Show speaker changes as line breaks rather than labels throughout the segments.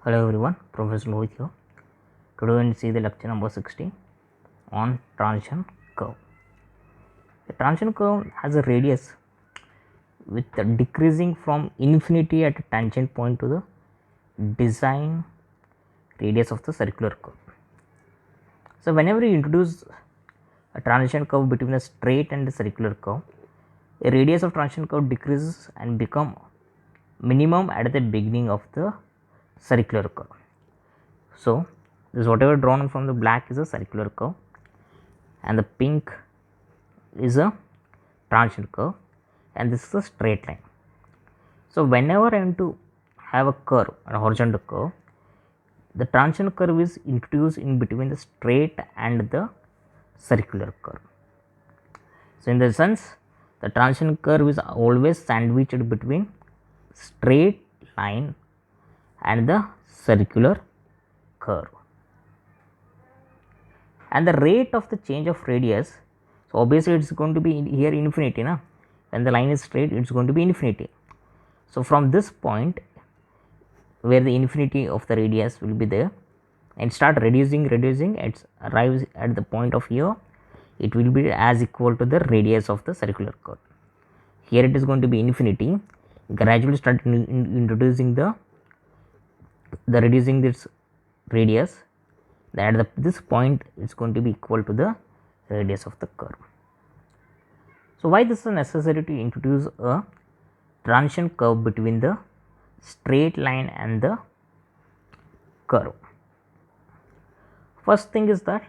Hello everyone, Professor Lohit here. Today we will see the lecture number 16 on transition curve. The transition curve has a radius with the decreasing from infinity at a tangent point to the design radius of the circular curve. So whenever you introduce a transition curve between a straight and a circular curve, the radius of transition curve decreases and become minimum at the beginning of the circular curve. So this whatever drawn from the black is a circular curve and the pink is a transition curve and this is a straight line. So whenever I want to have a curve, a horizontal curve, the transition curve is introduced in between the straight and the circular curve. So in the sense, the transition curve is always sandwiched between straight line and the circular curve. And the rate of the change of radius, so obviously it is going to be here infinity, na? When the line is straight, it is going to be infinity. So from this point where the infinity of the radius will be there and start reducing, it arrives at the point of here, it will be as equal to the radius of the circular curve. Here it is going to be infinity, gradually start introducing the reducing this radius, that at this point it is going to be equal to the radius of the curve. So why this is necessary to introduce a transition curve between the straight line and the curve? First thing is that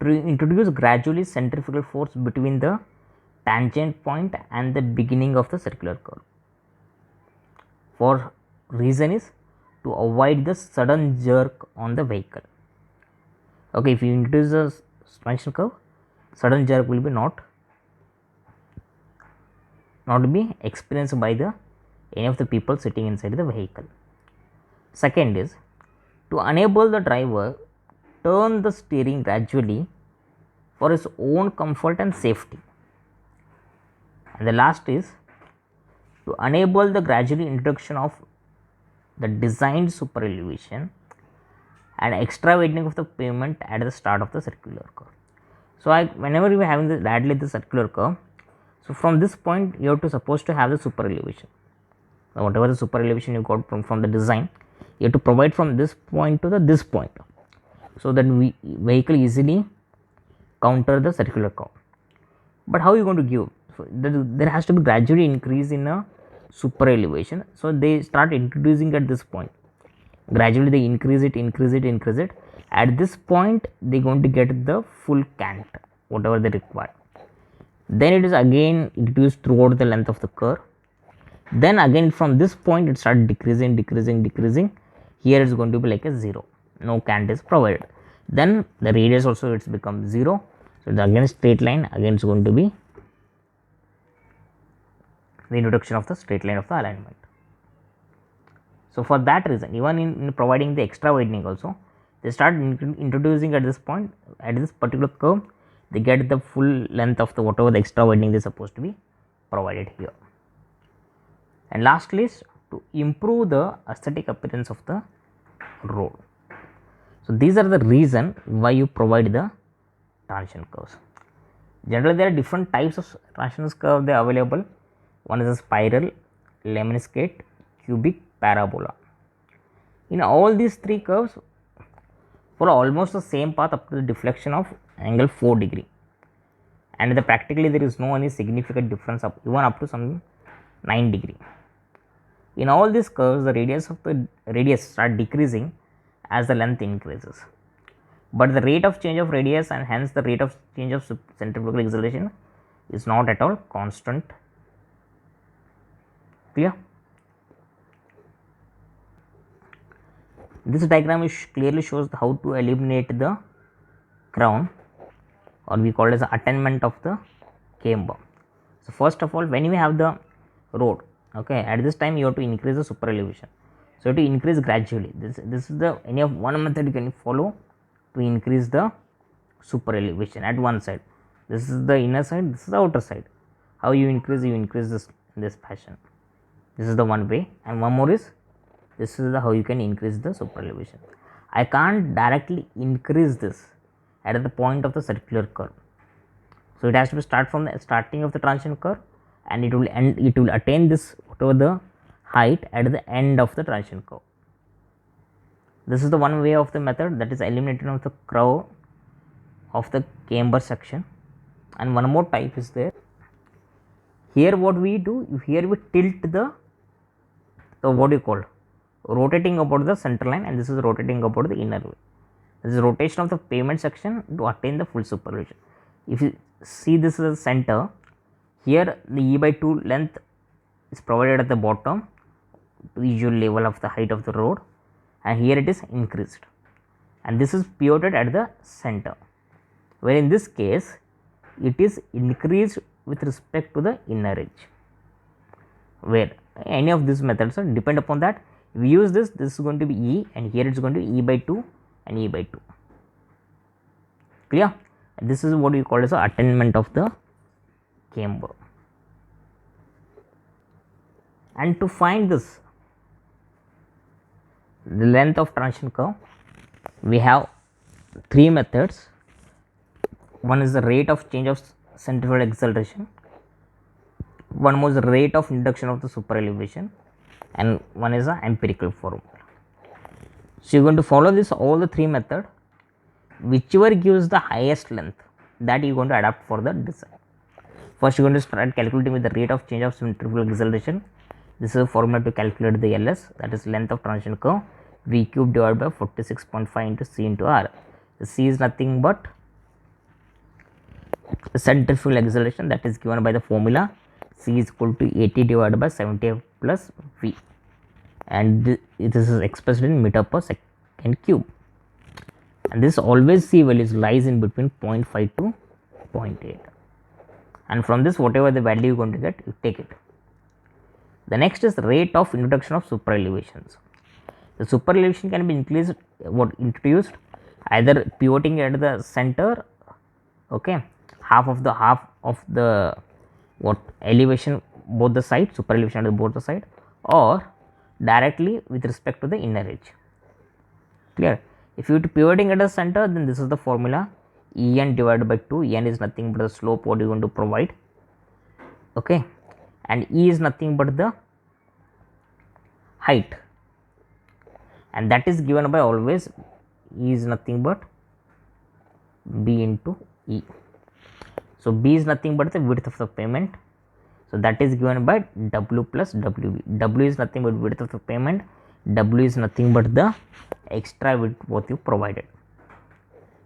to introduce gradually centrifugal force between the tangent point and the beginning of the circular curve. For reason is to avoid the sudden jerk on the vehicle. Okay, if you introduce a transition curve, sudden jerk will be not be experienced by the any of the people sitting inside the vehicle. Second is to enable the driver turn the steering gradually for his own comfort and safety. And the last is to enable the gradual introduction of the designed super elevation and extra widening of the pavement at the start of the circular curve. So whenever you are having the circular curve, so from this point you have to supposed to have the super elevation. Now whatever the super elevation you got from the design, you have to provide from this point to this point, so that vehicle easily counter the circular curve. But how you going to give? So there has to be gradually increase in a super elevation. So they start introducing at this point. Gradually they increase it. At this point they going to get the full cant, whatever they require. Then it is again introduced throughout the length of the curve. Then again from this point it starts decreasing. Here it is going to be like a 0. No cant is provided. Then the radius also it's become 0. So the again straight line, again it's going to be the introduction of the straight line of the alignment. So for that reason, even in providing the extra widening also, they start introducing at this point, at this particular curve, they get the full length of the whatever the extra widening they supposed to be provided here. And lastly is to improve the aesthetic appearance of the road. So these are the reason why you provide the transition curves. Generally there are different types of transition curve they are available. One is a spiral, lemniscate, cubic, parabola. In all these three curves follow almost the same path up to the deflection of angle 4 degree, and practically there is no any significant difference even up to some 9 degree. In all these curves the radius start decreasing as the length increases, but the rate of change of radius and hence the rate of change of centrifugal acceleration is not at all constant. Clear? This diagram clearly shows how to eliminate the crown, or we call it as the attainment of the camber. So first of all, when you have the road, okay, at this time you have to increase the super elevation. So you have to increase gradually. This is the any of one method you can follow to increase the super elevation at one side. This is the inner side, this is the outer side. How you increase this in this fashion. This is the one way, and one more is This is how you can increase the super elevation. I can't directly increase this at the point of the circular curve. So it has to be start from the starting of the transition curve, and it will attain this whatever the height at the end of the transition curve. This is the one way of the method, that is eliminating of the curve of the camber section. And one more type is there. Here what we do, here we tilt the what do you call, rotating about the center line, and this is rotating about the inner way. This is rotation of the pavement section to attain the full supervision. If you see, this is the center, here the E/2 length is provided at the bottom to the usual level of the height of the road, and here it is increased, and this is pivoted at the center, where in this case it is increased with respect to the inner edge. Where any of these methods depend upon that. If we use this is going to be E, and here it is going to be E/2 and E/2. Clear? And this is what we call as the attainment of the camber. And to find this, the length of transition curve, we have three methods. One is the rate of change of centrifugal acceleration, one was the rate of induction of the super elevation, and one is the empirical formula. So you are going to follow this all the three methods. Whichever gives the highest length, that you are going to adapt for the design. First, you are going to start calculating with the rate of change of centrifugal acceleration. This is a formula to calculate the LS, that is length of transition curve, V cube divided by 46.5 into C into R. The C is nothing but the centrifugal acceleration, that is given by the formula C is equal to 80 divided by 70 plus V, and this is expressed in meter per second cube, and this always C values lies in between 0.5 to 0.8, and from this whatever the value you are going to get, you take it. The next is the rate of introduction of super elevations. The super elevation can be introduced either pivoting at the center, okay, half of the elevation both the sides, super elevation at both the side, or directly with respect to the inner edge. Clear? If you pivoting at the center, then this is the formula, En divided by 2. En is nothing but the slope what you are going to provide, okay, and E is nothing but the height, and that is given by always E is nothing but B into E. So B is nothing but the width of the pavement, so that is given by W plus WB. W is nothing but width of the pavement, W is nothing but the extra width what you provided.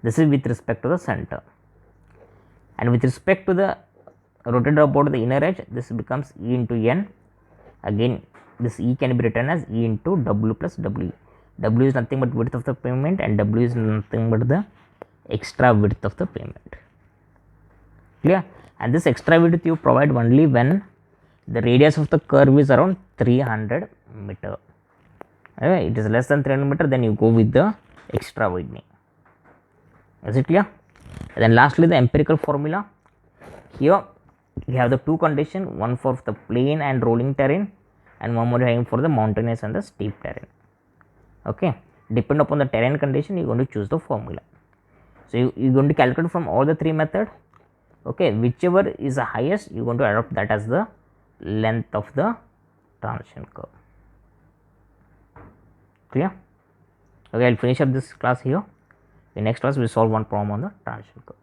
This is with respect to the center, and with respect to the rotated about the inner edge, this becomes E into N. Again this E can be written as E into W plus W. W is nothing but width of the pavement, and W is nothing but the extra width of the pavement. Clear? And this extra width you provide only when the radius of the curve is around 300 meter. Okay, it is less than 300 meter, then you go with the extra widening. Is it clear? And then lastly, the empirical formula. Here you have the two conditions, one for the plain and rolling terrain, and one more having for the mountainous and the steep terrain. Okay, depend upon the terrain condition, you are going to choose the formula. So you are going to calculate from all the three methods. Okay, whichever is the highest, you are going to adopt that as the length of the transition curve. Clear? Okay, I will finish up this class here. In next class we will solve one problem on the transition curve.